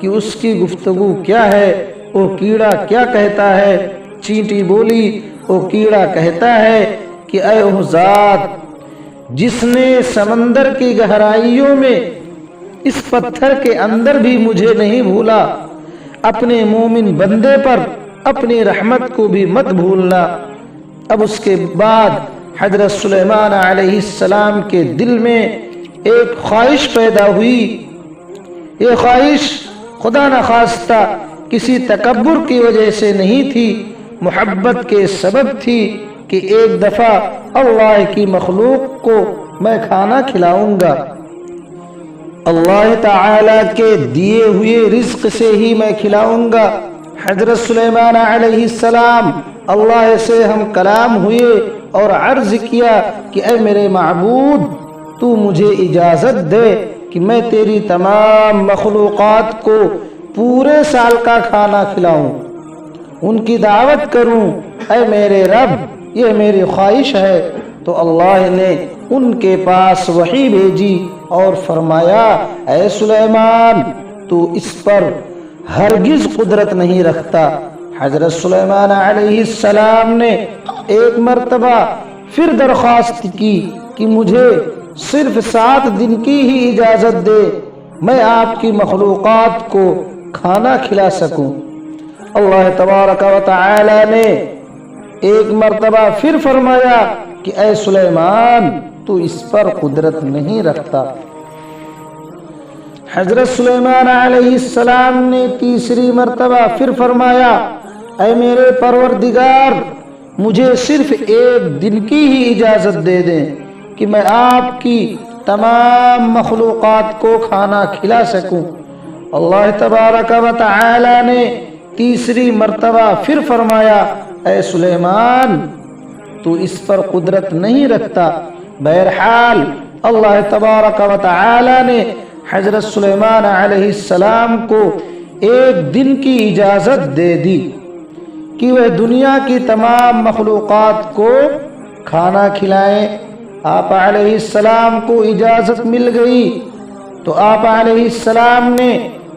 کہ اس کی گفتگو کیا ہے، وہ کیڑا کیا کہتا ہے۔ چینٹی بولی، وہ کیڑا کہتا ہے کہ اے وہ ذات جس نے سمندر کی گہرائیوں میں اس پتھر کے اندر بھی مجھے نہیں بھولا، اپنے مومن بندے پر اپنی رحمت کو بھی مت بھولنا۔ اب اس کے بعد حضرت سلیمان علیہ السلام کے دل میں ایک خواہش پیدا ہوئی۔ یہ خواہش خدا نخواستہ کسی تکبر کی وجہ سے نہیں تھی، محبت کے سبب تھی کہ ایک دفعہ اللہ کی مخلوق کو میں کھانا کھلاؤں گا، اللہ تعالی کے دیے ہوئے رزق سے ہی میں کھلاؤں گا۔ حضرت سلیمان علیہ السلام اللہ سے ہم کلام ہوئے اور عرض کیا کہ اے میرے معبود، تو مجھے اجازت دے کہ میں تیری تمام مخلوقات کو پورے سال کا کھانا کھلاؤں، ان کی دعوت کروں۔ اے میرے رب، یہ میری خواہش ہے۔ تو اللہ نے ان کے پاس وحی بھیجی اور فرمایا اے سلیمان، تو اس پر ہرگز قدرت نہیں رکھتا۔ حضرت سلیمان علیہ السلام نے ایک مرتبہ پھر درخواست کی کہ مجھے صرف 7 دن کی ہی اجازت دے، میں آپ کی مخلوقات کو کھانا کھلا سکوں۔ اللہ تبارک و تعالی نے ایک مرتبہ پھر فرمایا کہ اے سلیمان، تو اس پر قدرت نہیں رکھتا۔ حضرت سلیمان علیہ السلام نے تیسری مرتبہ پھر فرمایا اے میرے پروردگار، مجھے صرف 1 دن کی ہی اجازت دے دیں کہ میں آپ کی تمام مخلوقات کو کھانا کھلا سکوں۔ اللہ تبارک و تعالی نے تیسری مرتبہ پھر فرمایا اے سلیمان، تو اس پر قدرت نہیں رکھتا۔ بہرحال اللہ تبارک و تعالی نے حضرت سلیمان علیہ السلام کو 1 دن کی اجازت دے دی کہ وہ دنیا کی تمام مخلوقات کو کھانا کھلائیں۔ آپ علیہ السلام کو اجازت مل گئی تو آپ علیہ السلام نے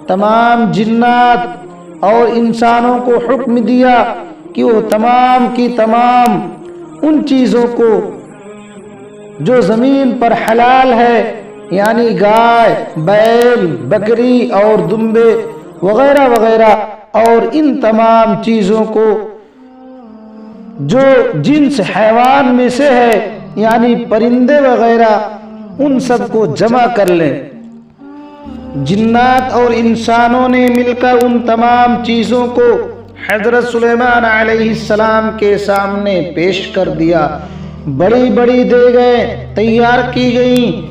تمام جنات اور انسانوں کو حکم دیا کہ وہ تمام کی تمام ان چیزوں کو جو زمین پر حلال ہے، یعنی گائے، بیل، بکری اور دمبے وغیرہ وغیرہ، اور ان تمام چیزوں کو جو جنس حیوان میں سے ہے، یعنی پرندے وغیرہ، ان سب کو جمع کر لیں۔ جنات اور انسانوں نے مل کر ان تمام چیزوں کو حضرت سلیمان علیہ السلام کے سامنے پیش کر دیا۔ بڑی بڑی دیگیں تیار کی گئیں،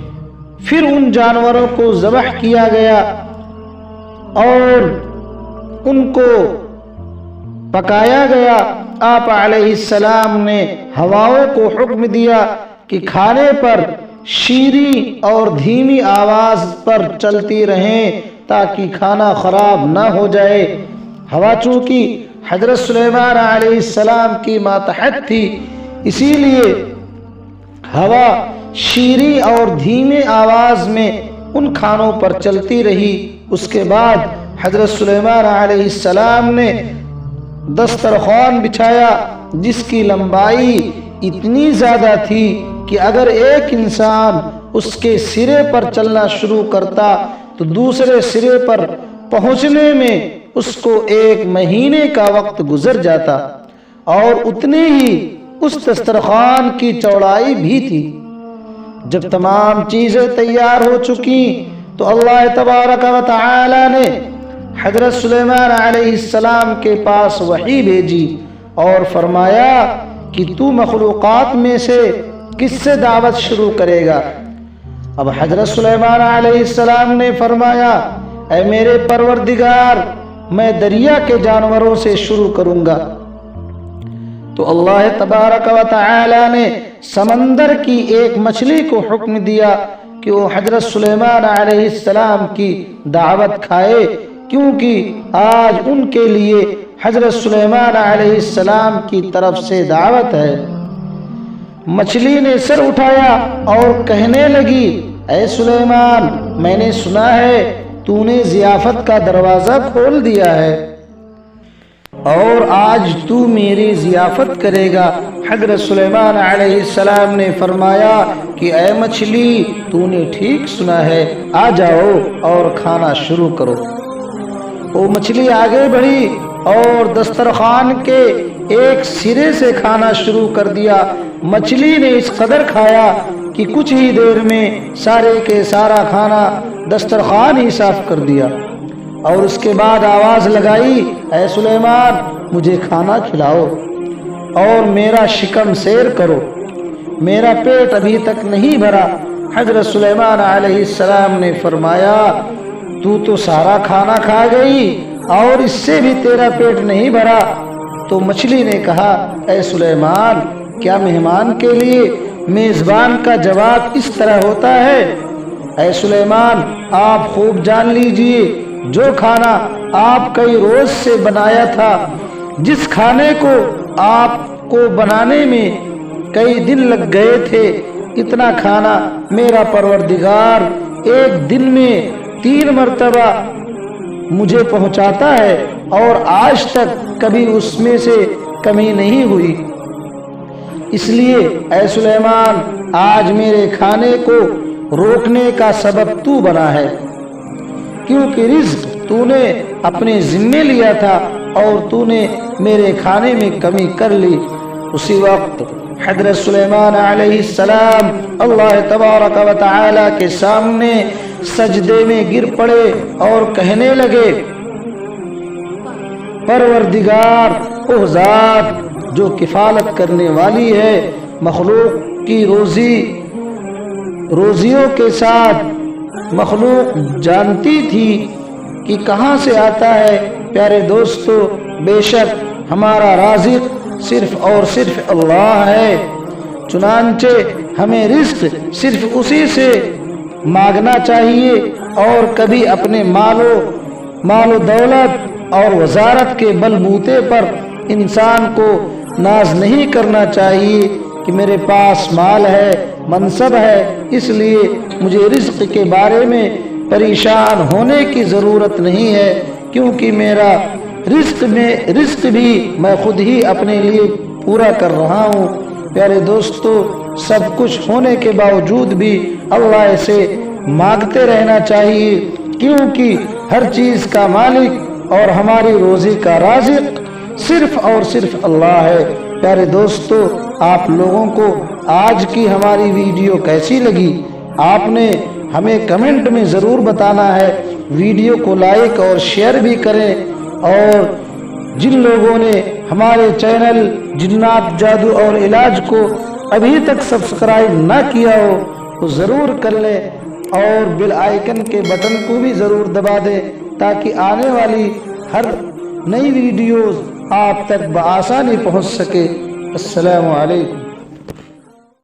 پھر ان جانوروں کو ذبح کیا گیا اور ان کو پکایا گیا۔ آپ علیہ السلام نے ہواؤں کو حکم دیا کہ کھانے پر شیریں اور دھیمی آواز پر چلتی رہیں تاکہ کھانا خراب نہ ہو جائے۔ ہوا چونکہ حضرت سلیمان علیہ السلام کی ماتحت تھی، اسی لیے ہوا شیریں اور دھیمی آواز میں ان کھانوں پر چلتی رہی۔ اس کے بعد حضرت سلیمان علیہ السلام نے دسترخوان بچھایا جس کی لمبائی اتنی زیادہ تھی کہ اگر ایک انسان اس کے سرے پر چلنا شروع کرتا تو دوسرے سرے پر پہنچنے میں اس کو 1 مہینے کا وقت گزر جاتا، اور اتنی ہی اس دسترخوان کی چوڑائی بھی تھی۔ جب تمام چیزیں تیار ہو چکی تو اللہ تبارک و تعالی نے حضرت سلیمان علیہ السلام کے پاس وحی بھیجی اور فرمایا کہ تو مخلوقات میں سے کس سے دعوت شروع کرے گا؟ اب حضرت سلیمان علیہ السلام نے فرمایا اے میرے پروردگار، میں دریا کے جانوروں سے شروع کروں گا۔ تو اللہ تبارک و تعالی نے سمندر کی ایک مچھلی کو حکم دیا کہ وہ حضرت سلیمان علیہ السلام کی دعوت کھائے، کیونکہ آج ان کے لیے حضرت سلیمان علیہ السلام کی طرف سے دعوت ہے۔ مچھلی نے سر اٹھایا اور کہنے لگی اے سلیمان، میں نے سنا ہے تو نے ضیافت کا دروازہ کھول دیا ہے اور آج تو میری ضیافت کرے گا۔ حضرت سلیمان علیہ السلام نے فرمایا کہ اے مچھلی، تو نے ٹھیک سنا ہے، آ جاؤ اور کھانا شروع کرو۔ وہ مچھلی آگے بڑھی اور دسترخوان کے ایک سرے سے کھانا شروع کر دیا۔ مچھلی نے اس قدر کھایا کہ کچھ ہی دیر میں سارے کے سارا کھانا دسترخوان ہی صاف کر دیا، اور اس کے بعد آواز لگائی، اے سلیمان، مجھے کھانا کھلاؤ اور میرا شکم سیر کرو، میرا پیٹ ابھی تک نہیں بھرا۔ حضرت سلیمان علیہ السلام نے فرمایا، تو سارا کھانا کھا گئی اور اس سے بھی تیرا پیٹ نہیں بھرا؟ تو مچھلی نے کہا، اے سلیمان، کیا مہمان کے لیے میزبان کا جواب اس طرح ہوتا ہے؟ اے سلیمان، آپ خوب جان لیجئے، جو کھانا آپ کئی روز سے بنایا تھا، جس کھانے کو آپ کو بنانے میں کئی دن لگ گئے تھے، اتنا کھانا میرا پروردگار ایک دن میں 3 مرتبہ مجھے پہنچاتا ہے، اور آج تک کبھی اس میں سے کمی نہیں ہوئی۔ اس لیے اے سلیمان، آج میرے کھانے کو روکنے کا سبب تو بنا ہے، کیونکہ رزق تو نے اپنے ذمے لیا تھا اور تو نے میرے کھانے میں کمی کر لی۔ اسی وقت حضرت سلیمان علیہ السلام اللہ تبارک و تعالی کے سامنے سجدے میں گر پڑے اور کہنے لگے، پروردگار، وہ ذات جو کفالت کرنے والی ہے، مخلوق کی روزیوں کے ساتھ مخلوق جانتی تھی کہ کہاں سے آتا ہے۔ پیارے دوستو، بے شک ہمارا رازق صرف اور صرف اللہ ہے، چنانچہ ہمیں رزق صرف اسی سے مانگنا چاہیے، اور کبھی اپنے مال و دولت اور وزارت کے بل بوتے پر انسان کو ناز نہیں کرنا چاہیے کہ میرے پاس مال ہے، منصب ہے، اس لیے مجھے رزق کے بارے میں پریشان ہونے کی ضرورت نہیں ہے، کیونکہ میرا رزق بھی میں خود ہی اپنے لیے پورا کر رہا ہوں۔ پیارے دوستو، سب کچھ ہونے کے باوجود بھی اللہ سے مانگتے رہنا چاہیے، کیونکہ ہر چیز کا مالک اور ہماری روزی کا رازق صرف اور صرف اللہ ہے۔ پیارے دوستو، آپ لوگوں کو آج کی ہماری ویڈیو کیسی لگی؟ آپ نے ہمیں کمنٹ میں ضرور بتانا ہے۔ ویڈیو کو لائک اور شیئر بھی کریں، اور جن لوگوں نے ہمارے چینل جنات جادو اور علاج کو ابھی تک سبسکرائب نہ کیا ہو وہ ضرور کر لیں، اور بیل آئیکن کے بٹن کو بھی ضرور دبا دیں، تاکہ آنے والی ہر نئی ویڈیوز آپ تک بآسانی پہنچ سکے۔ السلام علیکم۔